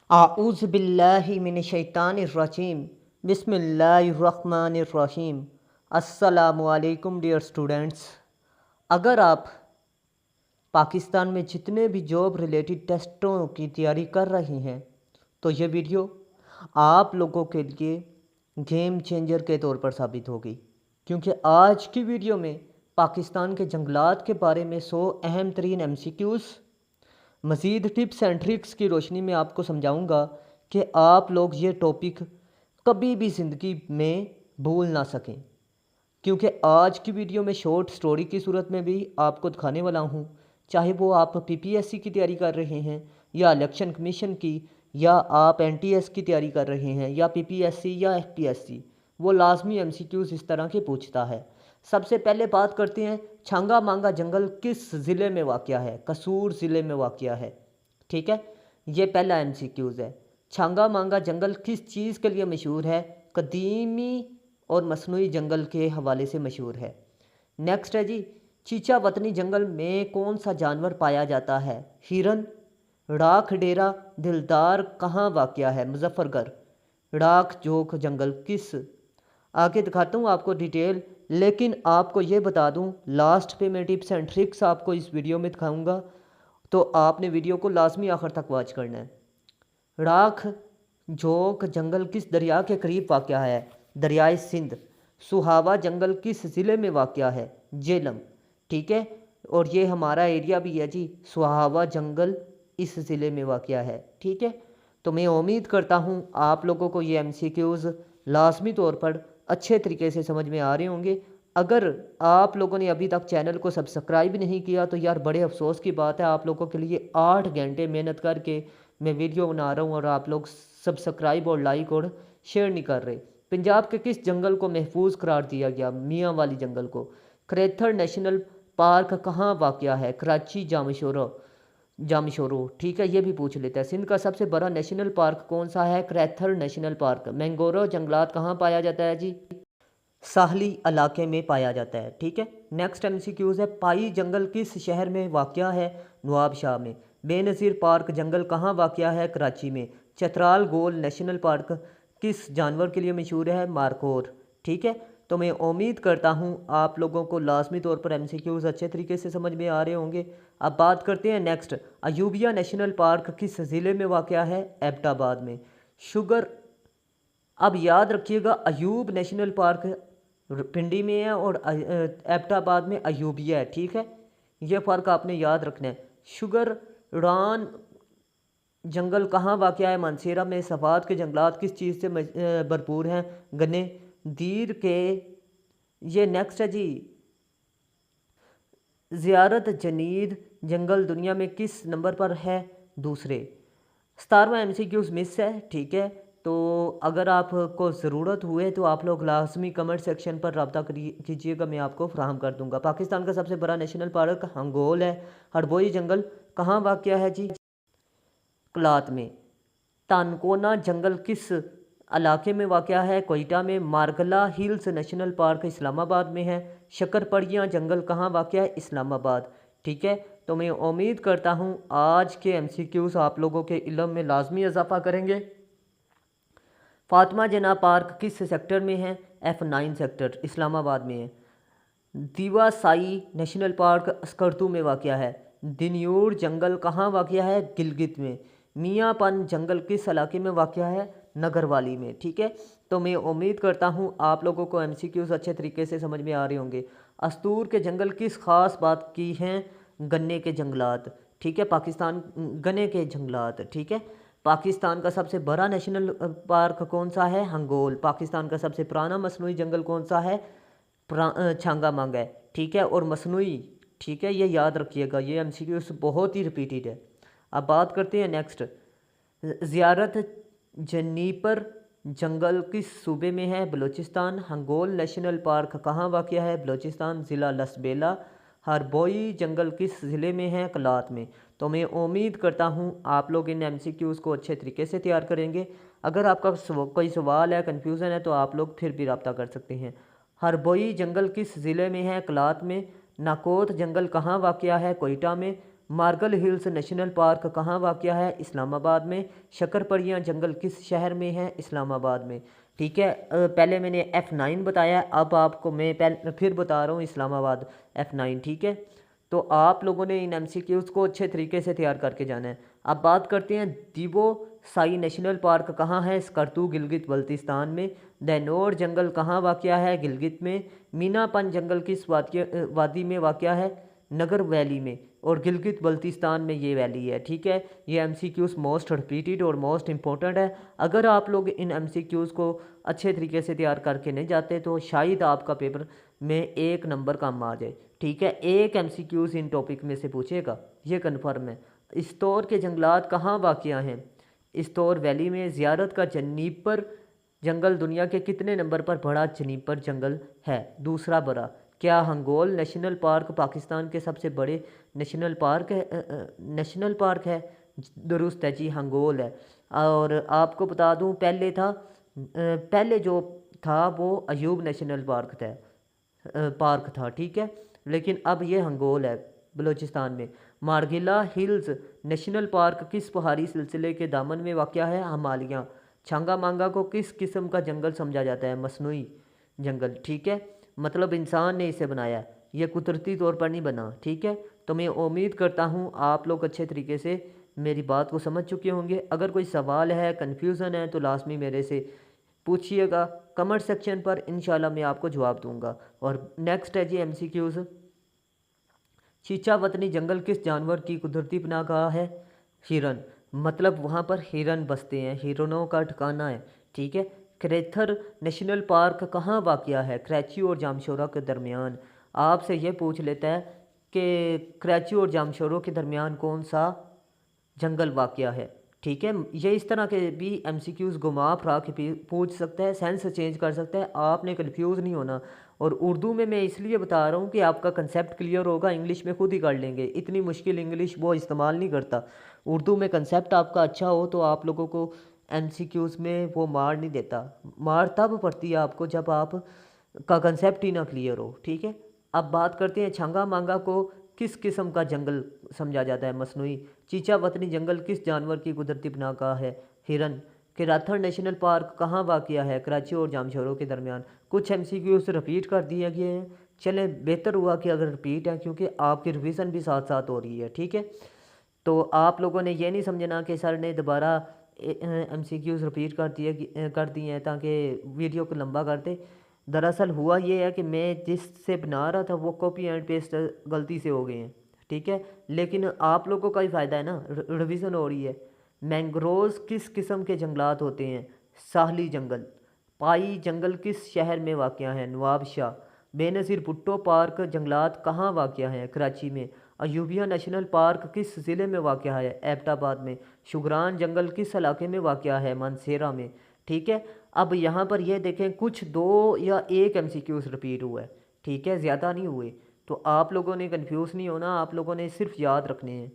आऊज़ बिल्लाहि मिनश शैतानिर रजीम बिस्मिल्लाहिर रहमानिर रहीम। अस्सलामु अलैकुम डियर स्टूडेंट्स। अगर आप पाकिस्तान में जितने भी जॉब रिलेटेड टेस्टों की तैयारी कर रही हैं तो ये वीडियो आप लोगों के लिए गेम चेंजर के तौर पर साबित होगी, क्योंकि आज की वीडियो में पाकिस्तान के जंगलात के बारे में 100 अहम तरीन MCQs, मज़ीद टिप्स एंड ट्रिक्स की रोशनी में आपको समझाऊंगा कि आप लोग ये टॉपिक कभी भी ज़िंदगी में भूल ना सकें। क्योंकि आज की वीडियो में शॉर्ट स्टोरी की सूरत में भी आपको दिखाने वाला हूँ, चाहे वो आप PPSC की तैयारी कर रहे हैं या इलेक्शन कमीशन की, या आप NTS की तैयारी कर रहे हैं या PPSC या FPSC, वो लाजमी MCQs इस तरह के पूछता है। सबसे पहले बात करते हैं, छांगा मांगा जंगल किस ज़िले में वाक़या है? कसूर ज़िले में वाक़या है। ठीक है, ये पहला MCQs है। छांगा मांगा जंगल किस चीज़ के लिए मशहूर है? कदीमी और मसनूई जंगल के हवाले से मशहूर है। नेक्स्ट है जी, चीचा वतनी जंगल में कौन सा जानवर पाया जाता है? हिरन। राख डेरा दिलदार कहाँ वाक़या है? मुजफ्फरगढ़। राख जोक जंगल किस? आगे दिखाता हूँ आपको डिटेल, लेकिन आपको ये बता दूँ लास्ट पे मैं टिप्स एंड ट्रिक्स आपको इस वीडियो में दिखाऊँगा, तो आपने वीडियो को लाजमी आखिर तक वॉच करना है। राख जोक जंगल किस दरिया के करीब वाक़या है? दरियाए सिंध। सुहावा जंगल किस ज़िले में वाक़या है? जेलम। ठीक है, और ये हमारा एरिया भी है जी, सुहावा जंगल इस ज़िले में वाक़या है। ठीक है, तो मैं उम्मीद करता हूँ आप लोगों को ये MCQs लाजमी तौर पर अच्छे तरीके से समझ में आ रहे होंगे। अगर आप लोगों ने अभी तक चैनल को सब्सक्राइब नहीं किया तो यार बड़े अफसोस की बात है। आप लोगों के लिए 8 घंटे मेहनत करके मैं वीडियो बना रहा हूँ और आप लोग सब्सक्राइब और लाइक और शेयर नहीं कर रहे। पंजाब के किस जंगल को महफूज करार दिया गया? मियाँ वाली जंगल को। क्रेथर नेशनल पार्क कहाँ वाक़या है? कराची जामशोरो। ठीक है, ये भी पूछ लेता है। सिंध का सबसे बड़ा नेशनल पार्क कौन सा है? क्रेथर नेशनल पार्क। मैंगोरो जंगलात कहाँ पाया जाता है जी? साहली इलाके में पाया जाता है। ठीक है, नेक्स्ट MCQs है, पाई जंगल किस शहर में वाक़या है? नवाबशाह में। बेनज़ीर पार्क जंगल कहाँ वाक़या है? कराची में। चतराल गोल नेशनल पार्क किस जानवर के लिए मशहूर है? मारकोर। ठीक है, तो मैं उम्मीद करता हूँ आप लोगों को लाजमी तौर पर MCQs अच्छे तरीके से समझ में आ रहे होंगे। अब बात करते हैं नेक्स्ट, अयूबिया नेशनल पार्क किस ज़िले में वाक़या है? एबटाबाद में। शुगर। अब याद रखिएगा, अयूब नेशनल पार्क पिंडी में है और एबटाबाद में अयूबिया है। ठीक है, ये फ़र्क आपने याद रखना है। शुगर रान जंगल कहाँ वाक़या है? मानसेरा में। सफ़ाद के जंगलात किस चीज़ से भरपूर हैं? गन्ने। दीर के, ये नेक्स्ट है जी, ज़ियारत जनीद जंगल दुनिया में किस नंबर पर है? दूसरे। 17वां MCQs मिस है। ठीक है, तो अगर आपको ज़रूरत हुए तो आप लोग लाजमी कमेंट सेक्शन पर रब्ता कीजिएगा, मैं आपको फ्राहम कर दूंगा। पाकिस्तान का सबसे बड़ा नेशनल पार्क हंगोल है। हरबोई जंगल कहाँ वाक़या है जी? कलात में। तानकोना जंगल किस इलाके में वाक़या है? कोयटा में। Margalla hills national park Islamabad में है। शक्करपड़ियाँ जंगल कहाँ वाक़या है? इस्लामाबाद। ठीक है, तो मैं उम्मीद करता हूँ आज के MCQs आप लोगों के इल्म में लाजमी इजाफा करेंगे। फातिमा जना पार्क किस सेक्टर में है? F9 सेक्टर, इस्लामाबाद में है। दीवा साई नेशनल पार्क स्कर्दू में वाक़या है। दिन्यूर जंगल कहाँ वाक़या है? गिलगित में। मियाँपन जंगल किस इलाके में वाक़या है? नगरवाली में। ठीक है, तो मैं उम्मीद करता हूँ आप लोगों को MCQs अच्छे तरीके से समझ में आ रहे होंगे। अस्तूर के जंगल किस ख़ास बात की हैं? गन्ने के जंगलात। ठीक है, पाकिस्तान गन्ने के जंगलात। ठीक है, पाकिस्तान का सबसे बड़ा नेशनल पार्क कौन सा है? हंगोल। पाकिस्तान का सबसे पुराना मसनूई जंगल कौन सा है? छांगा मांगा है। ठीक है, और मसनूई। ठीक है, ये याद रखिएगा, ये MCQs बहुत ही रिपीटेड है। अब बात करते हैं नेक्स्ट, ज़ियारत जनीपर जंगल किस सूबे में है? बलूचिस्तान। हंगोल नेशनल पार्क कहाँ वाक़या है? बलूचिस्तान, ज़िला लसबेला। हरबोई जंगल किस ज़िले में है? कलात में। तो मैं उम्मीद करता हूँ आप लोग इन MCQs को अच्छे तरीके से तैयार करेंगे। अगर आपका कोई सवाल है, कन्फ्यूज़न है, तो आप लोग फिर भी रब्ता कर सकते हैं। हरबोई जंगल किस ज़िले में है? कलात में। नाकोत जंगल कहाँ वाक़या है? कोयटा में। मार्गल हिल्स नेशनल पार्क कहाँ वाक़या है? इस्लामाबाद में। शक्करपड़ियाँ जंगल किस शहर में है? इस्लामाबाद में। ठीक है, पहले मैंने F9 बताया, अब आपको मैं फिर बता रहा हूँ इस्लामाबाद F9। ठीक है, तो आप लोगों ने इन MCQs को अच्छे तरीके से तैयार करके जाना है। अब बात करते हैं दिबो साई नेशनल पार्क कहाँ है? स्कर्दू गिलगित बल्तिस्तान में। दैनोर जंगल कहाँ वाक़या है? गिलगित में। मीनापन जंगल किस वादी में वाक़या है? नगर वैली में। और गिलगित बल्तिस्तान में ये वैली है। ठीक है, ये MCQs मोस्ट रिपीटेड और मोस्ट इम्पोर्टेंट है। अगर आप लोग इन MCQs को अच्छे तरीके से तैयार करके नहीं जाते तो शायद आपका पेपर में 1 नंबर कम आ जाए। ठीक है, एक MCQs इन टॉपिक में से पूछेगा, ये कन्फर्म है। इस्तौर के जंगलात कहाँ वाक़या हैं? इस्तौर वैली में। ज़ियारत का जनीपर जंगल दुनिया के कितने नंबर पर बड़ा जनीपर जंगल है? दूसरा बड़ा। क्या हंगोल नेशनल पार्क पाकिस्तान के सबसे बड़े नेशनल पार्क है? दुरुस्त है जी, हंगोल है। और आपको बता दूं पहले जो था वो अयूब नेशनल पार्क था। ठीक है, लेकिन अब ये हंगोल है बलूचिस्तान में। मार्गिला हिल्स नेशनल पार्क किस पहाड़ी सिलसिले के दामन में वाक़या है? हिमालय। छांगा मांगा को किस किस्म का जंगल समझा जाता है? मसनूई जंगल। ठीक है, मतलब इंसान ने इसे बनाया, ये कुदरती तौर पर नहीं बना। ठीक है, तो मैं उम्मीद करता हूँ आप लोग अच्छे तरीके से मेरी बात को समझ चुके होंगे। अगर कोई सवाल है, कन्फ्यूज़न है तो लाजमी मेरे से पूछिएगा कमेंट सेक्शन पर, इंशाल्लाह मैं आपको जवाब दूंगा। और नेक्स्ट है जी MCQs। चीचा वतनी जंगल किस जानवर की कुदरती पनाहगाह है? हिरन। मतलब वहाँ पर हिरन बसते हैं, हिरनों का ठिकाना है। ठीक है, क्रेथर नेशनल पार्क कहाँ वाक़या है? कराची और जामशोरा के दरमियान। आपसे ये पूछ लेता है कि कराची और जामशोरा के दरमियान कौन सा जंगल वाक़या है? ठीक है, ये इस तरह के भी MCQs घुमा फिरा के पूछ सकता है, सेंस चेंज कर सकता है, आपने कंफ्यूज नहीं होना। और उर्दू में मैं इसलिए बता रहा हूँ कि आपका कंसेप्ट क्लियर होगा, इंग्लिश में खुद ही कर लेंगे, इतनी मुश्किल इंग्लिश वो इस्तेमाल नहीं करता। उर्दू में कंसेप्ट आपका अच्छा हो तो आप लोगों को MCQs में वो मार नहीं देता। मार तब पड़ती है आपको जब आप का कंसेप्ट ही ना क्लियर हो। ठीक है, अब बात करते हैं छंगा मांगा को किस किस्म का जंगल समझा जाता है? मसनूई। चीचा वतनी जंगल किस जानवर की कुदरती पनाहगाह है? हिरन। किराथर नेशनल पार्क कहाँ वाक़या है? कराची और जामशोरों के दरमियान। कुछ MCQs रिपीट कर दिए गए हैं, चलें बेहतर हुआ कि अगर रिपीट है क्योंकि आपकी रिवीजन भी साथ साथ हो रही है। ठीक है, तो आप लोगों ने ये नहीं समझना कि सर ने दोबारा MCQs रिपीट कर दिए हैं ताकि वीडियो को लंबा कर दे। दरअसल हुआ ये है कि मैं जिससे बना रहा था वो कॉपी एंड पेस्ट गलती से हो गए हैं। ठीक है, लेकिन आप लोगों का ही फ़ायदा है ना, रिवीजन हो रही है। मैंग्रोव्स किस किस्म के जंगलात होते हैं? साहली जंगल। पाई जंगल किस शहर में वाक़या है? नवाबशाह। बेनज़ीर भुट्टो पार्क जंगलात कहाँ वाक़या है? कराची में। अयूबिया नेशनल पार्क किस ज़िले में वाक़या है? एबटाबाद में। शुगरान जंगल किस इलाके में वाक़या है? मानसेरा में। ठीक है, अब यहाँ पर ये देखें कुछ 2 या 1 MCQs रिपीट हुआ है। ठीक है, ज़्यादा नहीं हुए, तो आप लोगों ने कंफ्यूज नहीं होना, आप लोगों ने सिर्फ याद रखने हैं।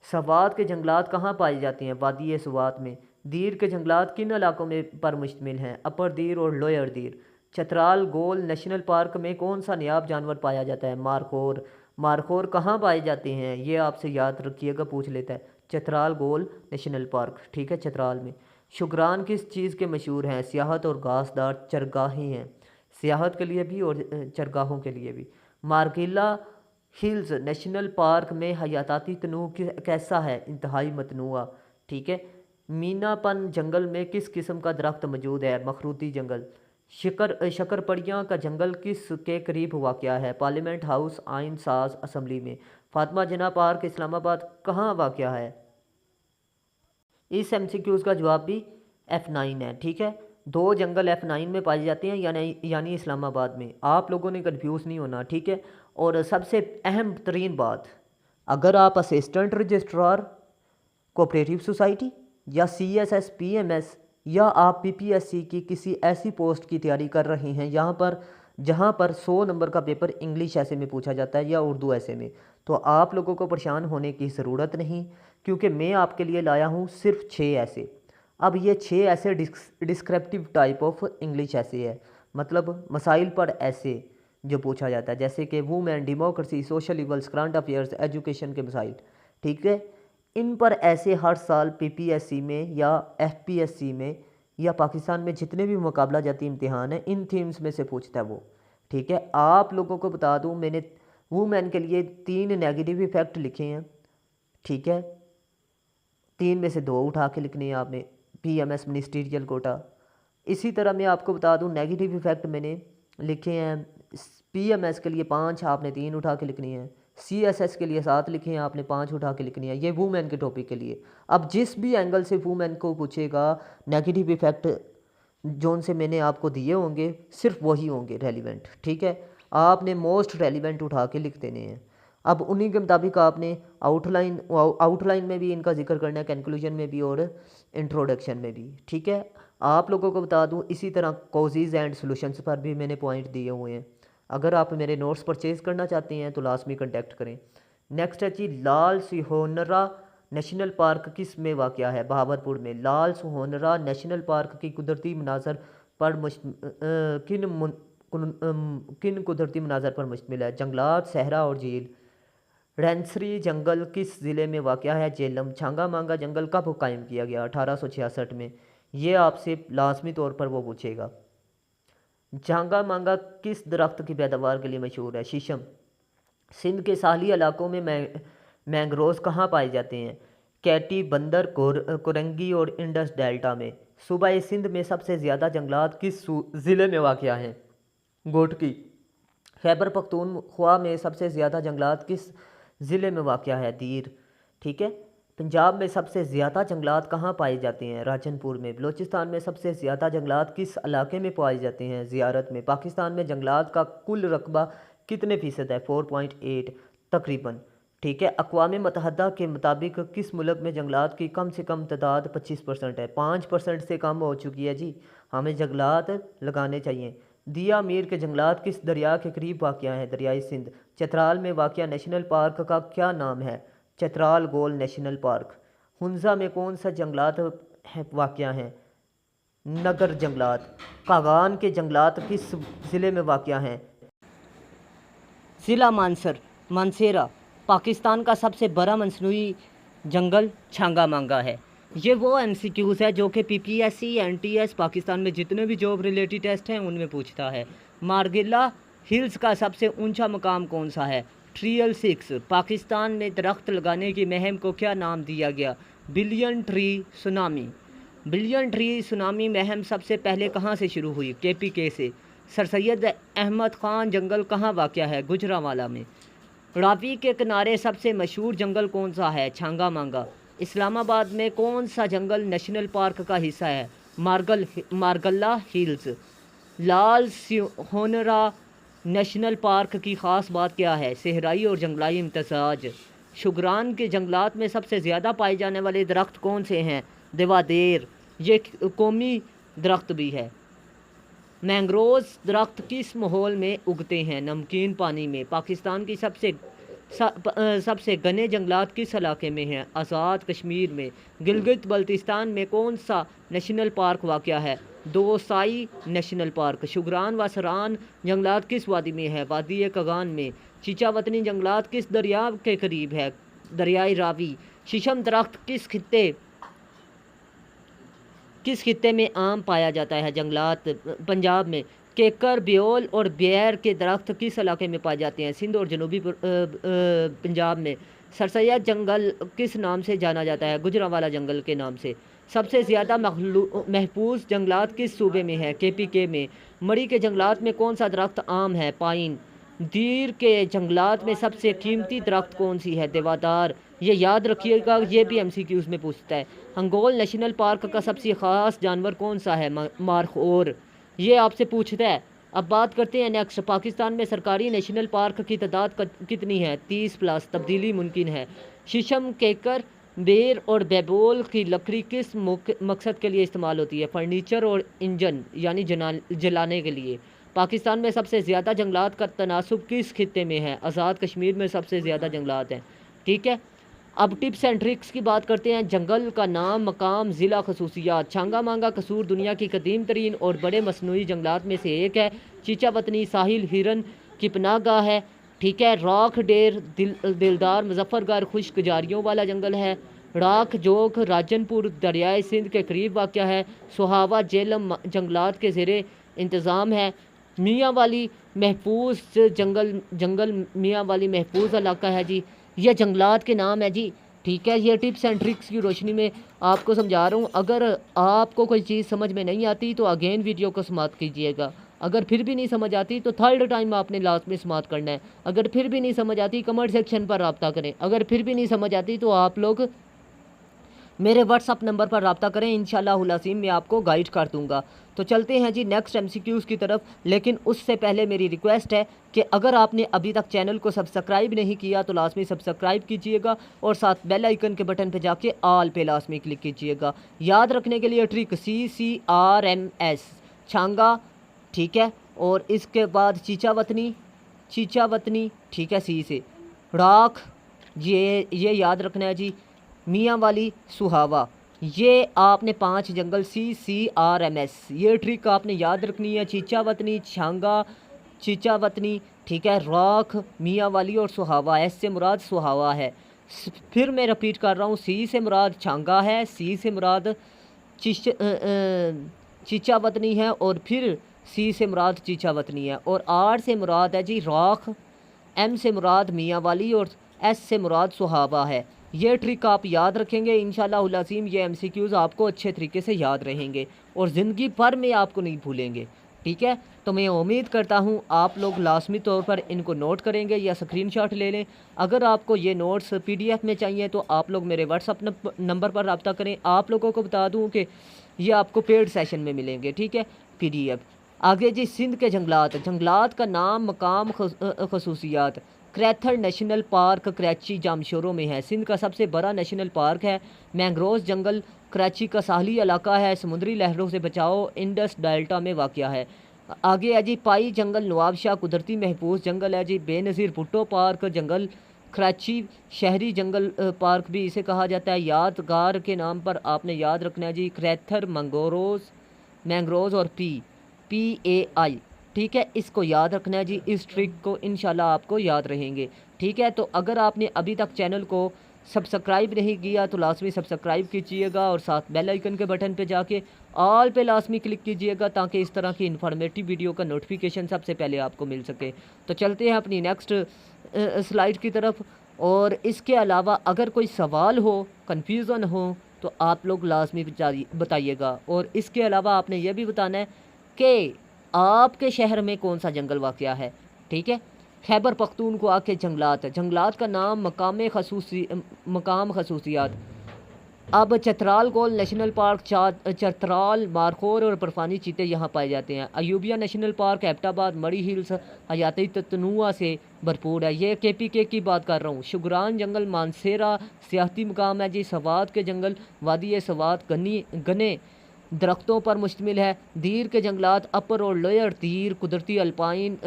सवात के जंगलात कहाँ पाए जाते हैं? वादी सवात में। दीर के जंगलात किन इलाकों में पर मुश्तमिल हैं? अपर दीर और लोअर दीर। चतराल गोल नेशनल पार्क में कौन सा नायाब जानवर पाया जाता है? मारखोर। मारखोर कहाँ पाए जाते हैं? ये आपसे याद रखिएगा, पूछ लेता है। चतराल गोल नेशनल पार्क। ठीक है, चतराल में। शुगरान किस चीज़ के मशहूर हैं? सियाहत और घासदार चरगाहें हैं, सियाहत के लिए भी और चरगाहों के लिए भी। मार्गिला हिल्स नेशनल पार्क में हयाताती तनू कैसा है? इंतहाई मतनूआ। ठीक है, मीनापन जंगल में किस किस्म का दरख्त मौजूद है? मखरूती जंगल। शक्करपड़ियाँ का जंगल किस के करीब वाक़या है? पार्लियामेंट हाउस आइन साज असम्बली में। फातिमा जिन्ना पार्क इस्लामाबाद कहाँ वाक़या है? इस MCQs का जवाब भी F9 है। ठीक है, 2 जंगल F9 में पाए जाते हैं यानी इस्लामाबाद में। आप लोगों ने कंफ्यूज नहीं होना। ठीक है, और सबसे अहम तरीन बात, अगर आप असिस्टेंट रजिस्ट्रार कोऑपरेटिव सोसाइटी या CSS PMS या आप PPSC की किसी ऐसी पोस्ट की तैयारी कर रहे हैं जहाँ पर 100 नंबर का पेपर इंग्लिश ऐसे में पूछा जाता है या उर्दू ऐसे में, तो आप लोगों को परेशान होने की ज़रूरत नहीं, क्योंकि मैं आपके लिए लाया हूँ सिर्फ 6 ऐसे। अब ये 6 ऐसे डिस्क्रिप्टिव टाइप ऑफ इंग्लिश ऐसे है, मतलब मसाइल पर ऐसे जो पूछा जाता है, जैसे कि women, democracy, social evils, current affairs, education के मसाइल। ठीक है। इन पर ऐसे हर साल पीपीएससी में या एफपीएससी में या पाकिस्तान में जितने भी मुकाबला जाती इम्तिहान है इन थीम्स में से पूछता है वो। ठीक है, आप लोगों को बता दूं मैंने वूमेन के लिए 3 नेगेटिव इफ़ेक्ट लिखे हैं। ठीक है, 3 में से 2 उठा के लिखने हैं आपने, पीएमएस मिनिस्ट्रियल कोटा। इसी तरह मैं आपको बता दूं नेगेटिव इफ़ेक्ट मैंने लिखे हैं पीएमएस के लिए 5, आपने 3 उठा के लिखनी है। सीएसएस के लिए 7 लिखे हैं, आपने 5 उठा के लिखनी है। ये वूमेन के टॉपिक के लिए। अब जिस भी एंगल से वूमेन को पूछेगा नेगेटिव इफ़ेक्ट जोन से मैंने आपको दिए होंगे सिर्फ वही होंगे रेलिवेंट। ठीक है, आपने मोस्ट रेलिवेंट उठा के लिख देने हैं। अब उन्हीं के मुताबिक आपने आउटलाइन में भी इनका जिक्र करना है, कंक्लूजन में भी और इंट्रोडक्शन में भी। ठीक है, आप लोगों को बता दूं इसी तरह कॉजेज़ एंड सॉल्यूशंस पर भी मैंने पॉइंट दिए हुए हैं। अगर आप मेरे नोट्स परचेज़ करना चाहते हैं तो लाजमी कॉन्टैक्ट करें। नेक्स्ट है जी, लाल सिहोनरा नेशनल पार्क किस में वाक़या है? बहावलपुर में। लाल सिहोनरा नेशनल पार्क की कुदरती मनाज़र पर किन कुदरती मनाज़र पर मुश्तमिल है? जंगलात, सहरा और झील। रैनसरी जंगल किस ज़िले में वाक़या है? जेलम। छांगा मांगा जंगल कब कायम किया गया? 1866 में। ये आपसे लाजमी तौर पर वो पूछेगा। झांगा मांगा किस दरख्त की पैदावार के लिए मशहूर है? शीशम। सिंध के साहली इलाकों में मैंग्रोव्स कहाँ पाए जाते हैं? कैटी, बंदर, कोरंगी और इंडस डेल्टा में। सूबा सिंध में सबसे ज़्यादा जंगलात किस ज़िले में वाक़या हैं? गोटकी। खैबर पख्तूनख्वा में सबसे ज़्यादा जंगलात किस ज़िले में वाक़या है? दीर। ठीक है, पंजाब में सबसे ज़्यादा जंगलात कहाँ पाए जाते हैं? राजनपुर में। बलूचिस्तान में सबसे ज़्यादा जंगलात किस इलाके में पाए जाते हैं? ज़ियारत में। पाकिस्तान में जंगलात का कुल रकबा कितने फ़ीसद है? 4.8 तकरीबन। ठीक है, अक़वाम मुत्तहदा के मुताबिक किस मुल्क में जंगलात की कम से कम तादाद 25% है? 5% से कम हो चुकी है जी। हमें जंगलात लगाने चाहिए। दिया मीर के जंगलात किस दरिया के करीब वाक़या है? दरियाई सिंध। चतराल में वाक़या नेशनल पार्क का क्या नाम है? चतराल गोल नेशनल पार्क। हुंजा में कौन सा जंगलात वाक़या हैं? नगर जंगलात। कागान के जंगलात किस ज़िले में वाक़या हैं? ज़िला मानसेरा। पाकिस्तान का सबसे बड़ा मसनूई जंगल छांगा मांगा है। ये वो MCQs है जो कि PPSC NTS पाकिस्तान में जितने भी जॉब रिलेटेड टेस्ट हैं उनमें पूछता है। मार्गिला हिल्स का सबसे ऊंचा मकाम कौन सा है? ट्रियल 6। पाकिस्तान में दरख्त लगाने की मुहिम को क्या नाम दिया गया? Billion tree tsunami. Billion tree tsunami मुहिम सबसे पहले कहाँ से शुरू हुई? KPK से। सर सैयद अहमद ख़ान जंगल कहाँ वाक़या है? गुजरांवाला में। रावी के किनारे सबसे मशहूर जंगल कौन सा है? छांगा मांगा। इस्लामाबाद में कौन सा जंगल नेशनल पार्क का हिस्सा है? मार्गल्ला हिल्स। लाल सिहोनरा नेशनल पार्क की ख़ास बात क्या है? सहराई और जंगलाई इम्तजाज। शुगरान के जंगलात में सबसे ज़्यादा पाए जाने वाले दरख्त कौन से हैं? देवादेर, ये कौमी दरख्त भी है। मैंग्रोव्स दरख्त किस माहौल में उगते हैं? नमकीन पानी में। पाकिस्तान की सबसे घने जंगलात किस इलाके में हैं? आज़ाद कश्मीर में। गिलगित बल्तिस्तान में कौन सा नेशनल पार्क वाक़या है? दोसाई नेशनल पार्क। शुगरान व सरान जंगलात किस वादी में है? वादी कागान में। चीचा वतनी जंगलात किस दरिया के करीब है? दरियाई रावी। शीशम दरख्त किस खित्ते में आम पाया जाता है? जंगलात पंजाब में। केकर, ब्योल और बेर के दरख्त किस इलाके में पाए जाते हैं? सिंध और जनूबी पंजाब में। सर सैयद जंगल किस नाम से जाना जाता है? गुजरांवाला जंगल के नाम से। सबसे ज़्यादा महफूज जंगलात किस सूबे में है? KPK में। मरी के जंगलात में कौन सा दरख्त आम है? पाइन। दीर के जंगलात में सबसे कीमती दरख्त कौन सी है? देवदार। ये याद रखिएगा, ये भी MCQs में पूछता है। हंगोल नेशनल पार्क का सबसे ख़ास जानवर कौन सा है? मारखोर। ये आपसे पूछता है। अब बात करते हैं नेक्स्ट, पाकिस्तान में सरकारी नेशनल पार्क की तादाद कितनी है? 30+। तब्दीली मुमकिन है। शीशम, केकर, बेर और बैबोल की लकड़ी किस मकसद के लिए इस्तेमाल होती है? फर्नीचर और इंजन यानी जलाने के लिए। पाकिस्तान में सबसे ज़्यादा जंगलात का तनासुब किस खित्ते में है? आज़ाद कश्मीर में सबसे ज़्यादा जंगलात हैं। ठीक है, अब टिप्स एंड ट्रिक्स की बात करते हैं। जंगल का नाम, मकाम, ज़िला, खसूसियात। छांगा मांगा कसूर दुनिया की कदीम तरीन और बड़े मसनूई जंगलात में से एक है। चीचा वतनी साहिल हिरन की पनाहगाह है। ठीक है। राख डेर दिलदार मुजफ्फरगढ़ खुश्क जारियों वाला जंगल है। राख जोक राजनपुर दरियाए सिंध के करीब वाक़या है। सुहावा जेलम जंगलात के ज़ेरे इंतज़ाम है। मियाँ वाली महफूज जंगल मियाँ वाली महफूज इलाका है जी। ये जंगलात के नाम है जी। ठीक है, ये टिप्स एंड ट्रिक्स की रोशनी में आपको समझा रहा हूँ। अगर आपको कोई चीज़ समझ में नहीं आती तो अगेन वीडियो को समाप्त कीजिएगा। अगर फिर भी नहीं समझ आती तो थर्ड टाइम आपने लास्ट में समाप्त करना है। अगर फिर भी नहीं समझ आती कमेंट सेक्शन पर रब्ता करें। अगर फिर भी नहीं समझ आती तो आप लोग मेरे व्हाट्सअप नंबर पर रब्ता करें, इंशाअल्लाह अज़ीम मैं आपको गाइड कर दूंगा। तो चलते हैं जी नेक्स्ट एमसीक्यूज़ की तरफ। लेकिन उससे पहले मेरी रिक्वेस्ट है कि अगर आपने अभी तक चैनल को सब्सक्राइब नहीं किया तो लाजमी सब्सक्राइब कीजिएगा और साथ बेल आइकन के बटन पर जाके ऑल पे लाजमी क्लिक कीजिएगा। याद रखने के लिए ट्रिक CCRMS छांगा, ठीक है, और इसके बाद चीचावतनी, ठीक है, सी से राख, ये याद रखना है जी। मियाँ वाली सुहावा, ये आपने 5 जंगल CCRMS, ये ट्रिक आपने याद रखनी है। चीचावतनी, छांगा, चीचावतनी, ठीक है, राख, मियाँ वाली और सुहावा। एस से मुराद सुहावा है। फिर मैं रिपीट कर रहा हूँ, सी से मुराद छांगा है, सी से मुराद चीचावतनी है और फिर सी से मुराद चीचावतनी है और आर से मुराद है जी राख, एम से मुराद मियाँ वाली और एस से मुराद सुहावा है। ये ट्रिक आप याद रखेंगे इंशाअल्लाह अज़ीम, ये एमसीक्यूज़ आपको अच्छे तरीके से याद रहेंगे और ज़िंदगी भर में आपको नहीं भूलेंगे। ठीक है, तो मैं उम्मीद करता हूँ आप लोग लाजमी तौर पर इनको नोट करेंगे या स्क्रीनशॉट ले लें। अगर आपको ये नोट्स PDF में चाहिए तो आप लोग मेरे व्हाट्सअप नंबर पर रब्ता करें। आप लोगों को बता दूँ कि ये आपको पेड सेशन में मिलेंगे, ठीक है, PDF। आगे जी सिंध के जंगलात का नाम, मकाम, खसूसियात। क्रैथर नेशनल पार्क कराची जामशोरों में है। सिंध का सबसे बड़ा नेशनल पार्क है। मैंग्रोव जंगल कराची का साहली इलाका है। समुद्री लहरों से बचाओ, इंडस डेल्टा में वाक़या है। आगे है जी पाई जंगल नवाबशाह कुदरती महफूज जंगल है जी। बेनज़ीर भुट्टो पार्क जंगल कराची शहरी जंगल पार्क भी इसे कहा जाता है। यादगार के नाम पर आपने याद रखना है जी क्रैथर मैंग्रोव और PAI, ठीक है, इसको याद रखना है जी। इस ट्रिक को इंशाल्लाह आपको याद रहेंगे। ठीक है, तो अगर आपने अभी तक चैनल को सब्सक्राइब नहीं किया तो लाजमी सब्सक्राइब कीजिएगा और साथ बेल आइकन के बटन पे जाके ऑल पे लाजमी क्लिक कीजिएगा ताकि इस तरह की इन्फॉर्मेटिव वीडियो का नोटिफिकेशन सबसे पहले आपको मिल सके। तो चलते हैं अपनी नेक्स्ट स्लाइड की तरफ। और इसके अलावा अगर कोई सवाल हो, कन्फ्यूज़न हो तो आप लोग लाजमी बताइएगा। और इसके अलावा आपने यह भी बताना है कि आपके शहर में कौन सा जंगल वाक़या है। ठीक है, खैबर पख्तूनख्वा के जंगलात का नाम, मकाम, खसूसियात। अब चतराल गोल नेशनल पार्क, चतराल, मारखोर और बर्फानी चीते यहाँ पाए जाते हैं। अयूबिया नेशनल पार्क एबटाबाद, मरी हिल्स हयाती तनूआ से भरपूर है। ये KPK की बात कर रहा हूँ। शुगरान जंगल मानसेरा सियाहती मकाम है जी। सवात के जंगल वादी सवात गने दरख्तों पर मुश्तमिल है। दीर के जंगलात अपर और लोअर दीर कुदरती अल्पाइन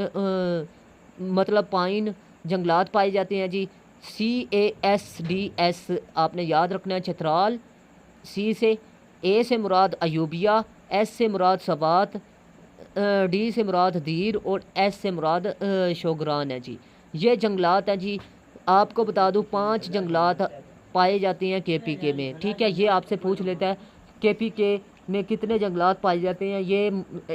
मतलब पाइन जंगलात पाए जाते हैं जी। CASDS आपने याद रखना है चतराल, C से, A से मुराद अयूबिया, S से मुराद सवात, D से मुराद दीर और S से मुराद शोगरान है जी। ये जंगलात हैं जी। आपको बता दूँ 5 जंगलात पाए जाते हैं KPK में। ठीक है, ये आपसे पूछ लेता है KPK में कितने जंगलात पाए जाते हैं।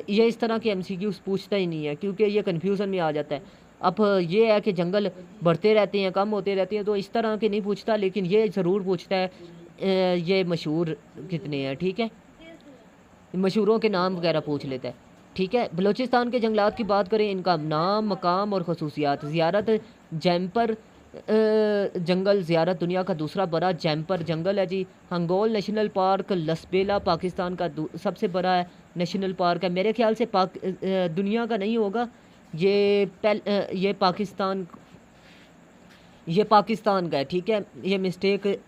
ये इस तरह के MCQs पूछता ही नहीं है क्योंकि ये कन्फ्यूज़न में आ जाता है। अब ये है कि जंगल बढ़ते रहते हैं, कम होते रहते हैं, तो इस तरह के नहीं पूछता, लेकिन ये ज़रूर पूछता है ये मशहूर कितने हैं। ठीक है, मशहूरों के नाम वगैरह पूछ लेता है। ठीक है, बलूचिस्तान के जंगलात की बात करें, इनका नाम, मकाम और खसूसियात। ज़ियारत जैम्पर जंगल, ज़ियारत दुनिया का दूसरा बड़ा जैम्पर जंगल है जी। हंगोल नेशनल पार्क लसबेला पाकिस्तान का सबसे बड़ा नेशनल पार्क है। मेरे ख्याल से दुनिया का नहीं होगा, ये पाकिस्तान का है। ठीक है, ये मिस्टेक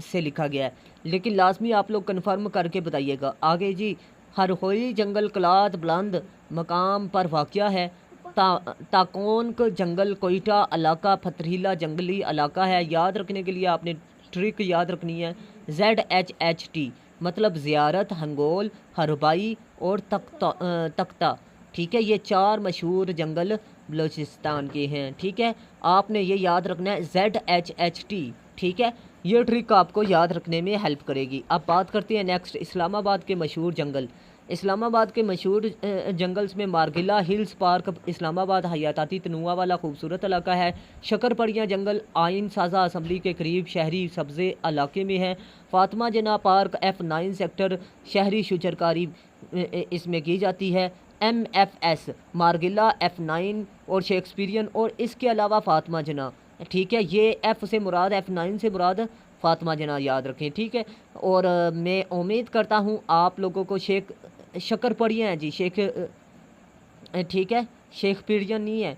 से लिखा गया है, लेकिन लाजमी आप लोग कंफर्म करके बताइएगा। आगे जी हरहोई जंगल कलात बुलंद मकाम पर वाक़या है। ताकोनक जंगल कोयटा इलाका पथरीला जंगली इलाका है। याद रखने के लिए आपने ट्रिक याद रखनी है ZHHT मतलब ज़ियारत, हंगोल, हरबाई और तख्ता। ठीक है, ये 4 मशहूर जंगल बलूचिस्तान के हैं। ठीक है, आपने ये याद रखना है ZHHT। ठीक है, ये ट्रिक आपको याद रखने में हेल्प करेगी। अब बात करते हैं नेक्स्ट इस्लामाबाद के मशहूर जंगल। इस्लामाबाद के मशहूर जंगल्स में मारगिला हिल्स पार्क इस्लामाबाद हयाताती तनुआ वाला खूबसूरत इलाका है। शक्करपड़ियाँ जंगल आइन साजा असम्बली के करीब शहरी सब्ज़े इलाके में है। फातिमा जना पार्क F9 सेक्टर शहरी शुजरकारी इसमें की जाती है। MFS मारगिला F9 और शेक्सपियरियन और इसके अलावा फातिमा जना। ठीक है, ये F से मुराद F9 से मुराद फातिमा जना याद रखें। ठीक है, और मैं उम्मीद करता हूँ आप लोगों को शक्करपड़ियाँ हैं जी ठीक है, शेक्सपियरियन नहीं है,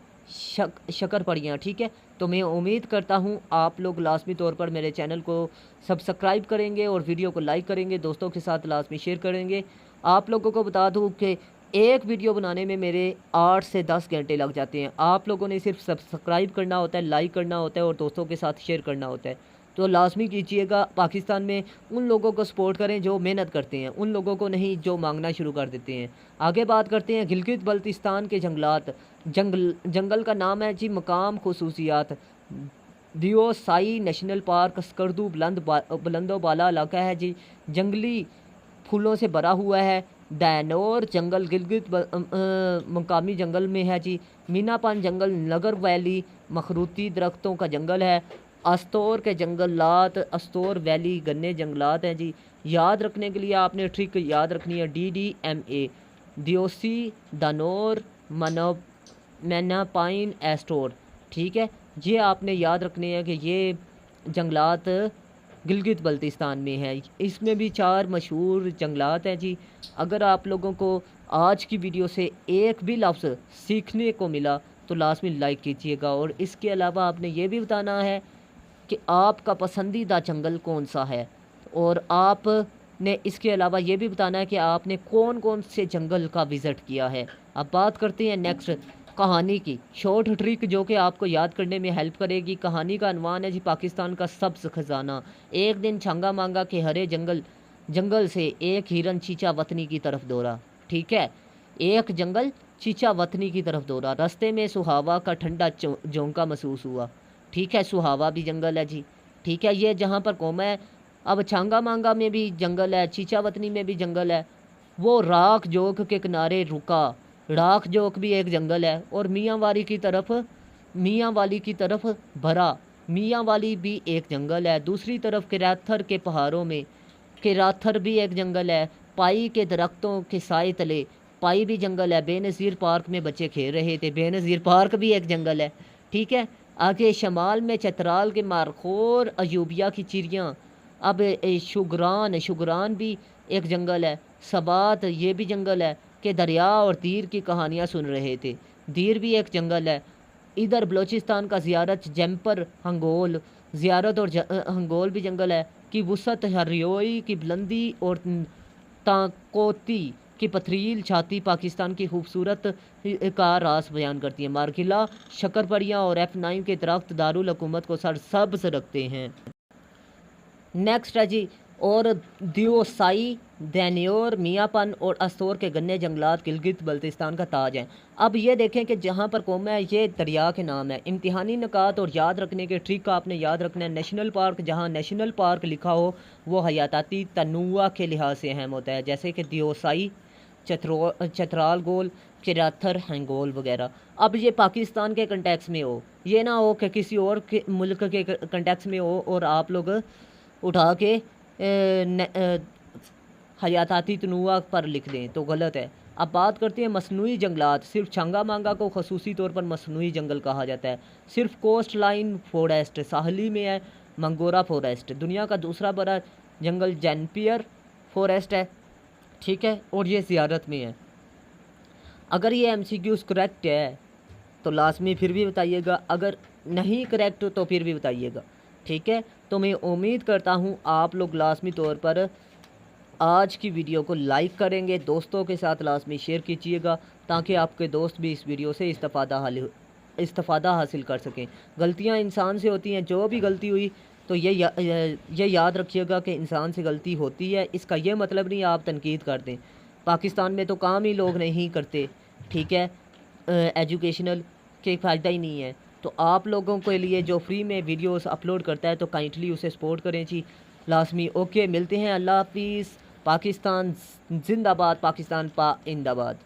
शक्करपड़ियाँ। ठीक है, तो मैं उम्मीद करता हूँ आप लोग लाजमी तौर पर मेरे चैनल को सब्सक्राइब करेंगे और वीडियो को लाइक करेंगे, दोस्तों के साथ लाजमी शेयर करेंगे। आप लोगों को बता दूँ कि एक वीडियो बनाने में मेरे 8 से 10 घंटे लग जाते हैं। आप लोगों ने सिर्फ सब्सक्राइब करना होता है, लाइक करना होता है और दोस्तों के साथ शेयर करना होता है। तो लाजमी कीजिएगा। पाकिस्तान में उन लोगों को सपोर्ट करें जो मेहनत करते हैं, उन लोगों को नहीं जो मांगना शुरू कर देते हैं। आगे बात करते हैं गिलगित बल्तिस्तान के जंगलात। जंगल का नाम है जी मकाम खुसूसियात। दियोसाई नेशनल पार्क स्कर्दू बुलंदो बाला इलाका है जी, जंगली फूलों से भरा हुआ है। दैनोर जंगल गिलगित मकामी जंगल में है जी। मीनापान जंगल नगर वैली मखरूती दरख्तों का जंगल है। अस्तोर के जंगलात अस्तोर वैली गन्ने जंगलात हैं जी। याद रखने के लिए आपने ट्रिक याद रखनी है DDMA दियोसी दानोर मैनापाइन एस्टोर। ठीक है, ये आपने याद रखने हैं कि ये जंगलात गिलगित बल्तिस्तान में है। इसमें भी 4 मशहूर जंगलात हैं जी। अगर आप लोगों को आज की वीडियो से एक भी लफ्ज़ सीखने को मिला तो लाजमी लाइक कीजिएगा। और इसके अलावा आपने ये भी बताना है कि आपका पसंदीदा जंगल कौन सा है, और आपने इसके अलावा ये भी बताना है कि आपने कौन कौन से जंगल का विज़िट किया है। अब बात करते हैं नेक्स्ट कहानी की शॉर्ट ट्रिक जो कि आपको याद करने में हेल्प करेगी। कहानी का अनवान है जी पाकिस्तान का सब्ज़ खजाना। एक दिन छंगा मांगा के हरे जंगल से एक हिरन चीचा वतनी की तरफ दौड़ा। ठीक है, एक जंगल चीचा वतनी की तरफ दौड़ा। रास्ते में सुहावा का ठंडा झोंका महसूस हुआ। ठीक है, सुहावा भी जंगल है जी। ठीक है, ये जहाँ पर कौम है। अब छांगा मांगा में भी जंगल है, चीचा वतनी में भी जंगल है। वो राख जोक के किनारे रुका। राख जोक भी एक जंगल है। और मियाँ वाली की तरफ भरा। मियाँ वाली भी एक जंगल है। दूसरी तरफ किराथर के पहाड़ों में किराथर भी एक जंगल है। पाई के दरख्तों के साए तले पाई भी जंगल है। बेनज़ीर पार्क में बच्चे खेल रहे थे। बेनज़ीर पार्क भी एक जंगल है। ठीक है, आगे शमाल में चतराल के मारखोर अयूबिया की चिड़ियाँ। अब शुगरान भी एक जंगल है। सबात ये भी जंगल है कि दरिया और दीर की कहानियाँ सुन रहे थे। दीर भी एक जंगल है। इधर बलूचिस्तान का ज़ियारत जम्पर हंगोल ज़ियारत और हंगोल भी जंगल है कि वसत हरियोई की बुलंदी और ताकोती की पथरील छाती पाकिस्तान की खूबसूरत का रास बयान करती है। मारगिला शक्करपड़ियाँ और F9 के दरख्त दारुल हुकूमत को सरसब्ज़ रखते हैं। नेक्स्ट है जी और दियोसाई दैन्योर मियाँपन और अस्तोर के गन्ने जंगलात गिलगित बल्तिस्तान का ताज हैं। अब ये देखें कि जहाँ पर कौम है ये दरिया के नाम है। इम्तिहानी निकात और याद रखने के ट्रिक का आपने याद रखना है। नेशनल पार्क जहाँ नेशनल पार्क लिखा हो वो हयाताती तनुआ के लिहाज से अहम होता है, जैसे कि दियोसाई चतराल गोल किराथर हैंगोल वगैरह। अब ये पाकिस्तान के कंटेक्स में हो, ये ना हो कि किसी और के मुल्क के कंटेक्स में हो और आप लोग उठा के हयाताती तनुआ पर लिख दें तो गलत है। अब बात करते हैं मसनूई जंगलात। सिर्फ छंगा मांगा को खसूसी तौर पर मसनूई जंगल कहा जाता है। सिर्फ कोस्ट लाइन फॉरेस्ट साहली में है मंगोरा फॉरेस्ट। दुनिया का दूसरा बड़ा जंगल जैनपियर फॉरेस्ट है। ठीक है, और ये ज़ियारत में है। अगर ये MCQs करेक्ट है तो लाजमी फिर भी बताइएगा, अगर नहीं करेक्ट तो फिर भी बताइएगा। ठीक है, तो मैं उम्मीद करता हूँ आप लोग लाजमी तौर पर आज की वीडियो को लाइक करेंगे, दोस्तों के साथ लाजमी शेयर कीजिएगा ताकि आपके दोस्त भी इस वीडियो से इस्तिफ़ादा हासिल कर सकें। गलतियाँ इंसान से होती हैं, जो भी गलती हुई तो ये याद रखिएगा कि इंसान से गलती होती है। इसका ये मतलब नहीं आप तनकीद कर दें। पाकिस्तान में तो काम ही लोग नहीं करते। ठीक है, एजुकेशनल के फ़ायदा ही नहीं है। तो आप लोगों के लिए जो फ्री में वीडियोस अपलोड करता है तो काइंडली उसे सपोर्ट करें जी, लाजमी। ओके, मिलते हैं, अल्लाह हाफिज़। पाकिस्तान जिंदाबाद, पाकिस्तान इंदाबाद।